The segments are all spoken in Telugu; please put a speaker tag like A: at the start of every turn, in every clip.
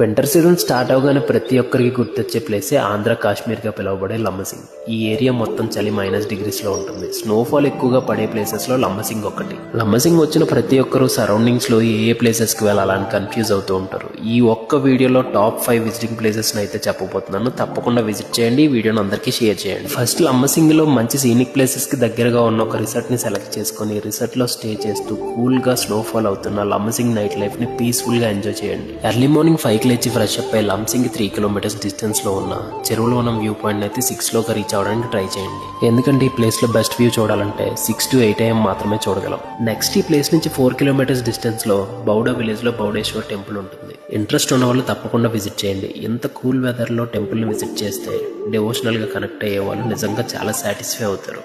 A: వింటర్ సీజన్ స్టార్ట్ అవగానే ప్రతి ఒక్కరికి గుర్తొచ్చే ప్లేసే ఆంధ్ర కాశ్మీర్గా పిలువబడే లంబసింగ్. ఈ ఏరియా మొత్తం చలి -డిగ్రీస్లో ఉంటుంది. స్నోఫాల్ ఎక్కువగా పడే ప్లేసెస్లో లంబసింగ్ ఒకటి. లంబసింగ్ వచ్చిన ప్రతి ఒక్కరూ సరౌండింగ్స్లో ఏ ప్లేసెస్కి వెళ్ళాలని కన్ఫ్యూజ్ అవుతూ ఉంటారు. ఈ ఒక్క వీడియోలో టాప్ 5 విజిటింగ్ ప్లేసెస్ని అయితే చెప్పబోతున్నాను. తప్పకుండా విజిట్ చేయండి. ఈ వీడియోని అందరికీ షేర్ చేయండి. ఫస్ట్ లంబసింగ్లో మంచి సీనిక్ ప్లేసెస్కి దగ్గరగా ఉన్న ఒక రిసార్ట్ని సెలెక్ట్ చేసుకుని రిసార్ట్లో స్టే చేస్తూ కూల్గా స్నోఫాల్ అవుతున్న లంబసింగ్ నైట్ లైఫ్ని పీస్ఫుల్గా ఎంజాయ్ చేయండి. ఎర్లీ మార్నింగ్ 5 లేచి ఫ్రెష్ అప్ అయి లంబసింగ్ 3 కిలోమీటర్స్ డిస్టెన్స్ లో ఉన్న చెరువులో ఉన్న వ్యూ పాయింట్ అయితే 6 లోగా రీచ్ అవడానికి ట్రై చేయండి. ఎందుకంటే ఈ ప్లేస్ లో బెస్ట్ వ్యూ చూడాలంటే 6 to 8 AM మాత్రమే చూడగలం. నెక్స్ట్ ఈ ప్లేస్ నుంచి 4 కిలోమీటర్స్ డిస్టెన్స్ లో బౌడా విలేజ్ లో బౌడేశ్వర్ టెంపుల్ ఉంటుంది. ఇంట్రెస్ట్ ఉన్న వాళ్ళు తప్పకుండా విజిట్ చేయండి. ఇంత కూల్ వెదర్ లో టెంపుల్ ని విజిట్ చేస్తే డివోషనల్ గా కనెక్ట్ అయ్యే వాళ్ళు నిజంగా చాలా సాటిస్ఫై అవుతారు.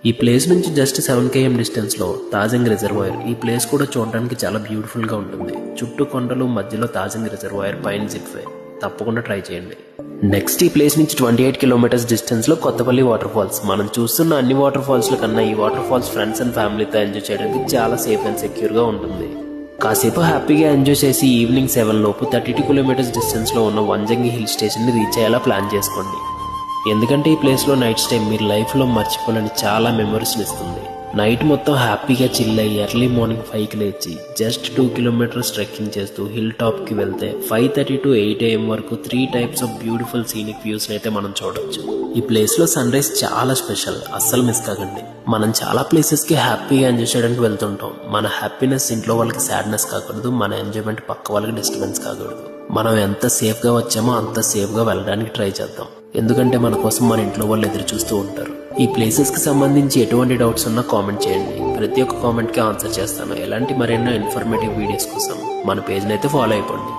A: ఈ ప్లేస్ నుంచి జస్ట్ 7 km డిస్టెన్స్ లో తాజింగ్ రిజర్వాయర్. ఈ ప్లేస్ కూడా చూడడానికి చాలా బ్యూటిఫుల్ గా ఉంటుంది. చుట్టూ కొండలు, మధ్యలో తాజింగ్ రిజర్వాయర్, పైన జిప్వే. తప్పకుండా ట్రై చేయండి. నెక్స్ట్ ఈ ప్లేస్ నుంచి 28 కిలోమీటర్స్ డిస్టెన్స్ లో కొత్తపల్లి వాటర్ ఫాల్స్. మనం చూస్తున్న అన్ని వాటర్ ఫాల్స్ ల కన్నా ఈ వాటర్ ఫాల్స్ ఫ్రెండ్స్ అండ్ ఫ్యామిలీతో ఎంజాయ్ చేయడానికి చాలా సేఫ్ అండ్ సెక్యూర్ గా ఉంటుంది. కాసేపు హ్యాపీగా ఎంజాయ్ చేసి ఈవినింగ్ 7 లోపు 32 కిలోమీటర్స్ డిస్టెన్స్ లో ఉన్న వంజంగి హిల్ స్టేషన్ ని రీచ్ అయ్యేలా ప్లాన్ చేసుకోండి. ఎందుకంటే ఈ ప్లేస్లో నైట్ స్టే మీరు లైఫ్లో మర్చిపోలేని చాలా మెమరీస్ని ఇస్తుంది. నైట్ మొత్తం హ్యాపీగా చిల్ అయ్యి ఎర్లీ మార్నింగ్ 5కి లేచి జస్ట్ 2 కిలోమీటర్స్ ట్రెక్కింగ్ చేస్తూ హిల్ టాప్కి వెళ్తే 5:30 to 8 AM వరకు 3 టైప్స్ ఆఫ్ బ్యూటిఫుల్ సీనిక్ వ్యూస్ని అయితే మనం చూడొచ్చు. ఈ ప్లేస్లో సన్ రైజ్ చాలా స్పెషల్, అస్సలు మిస్ కాకండి. మనం చాలా ప్లేసెస్కి హ్యాపీగా ఎంజాయ్ చేయడానికి వెళ్తుంటాం. మన హ్యాపీనెస్ ఇంట్లో వాళ్ళకి సాడ్నెస్ కాకూడదు, మన ఎంజాయ్మెంట్ పక్క వాళ్ళకి డిస్టర్బెన్స్ కాకూడదు. మనం ఎంత సేఫ్గా వచ్చామో అంత సేఫ్గా వెళ్ళడానికి ట్రై చేద్దాం. ఎందుకంటే మన కోసం మన ఇంట్లో వాళ్ళు ఎదురు చూస్తూ ఉంటారు. ఈ ప్లేసెస్కి సంబంధించి ఎటువంటి డౌట్స్ ఉన్నా కామెంట్ చేయండి. ప్రతి ఒక్క కామెంట్కి ఆన్సర్ చేస్తాను. ఎలాంటి మరెన్నో ఇన్ఫర్మేటివ్ వీడియోస్ కోసం మన పేజ్ని అయితే ఫాలో అయిపోండి.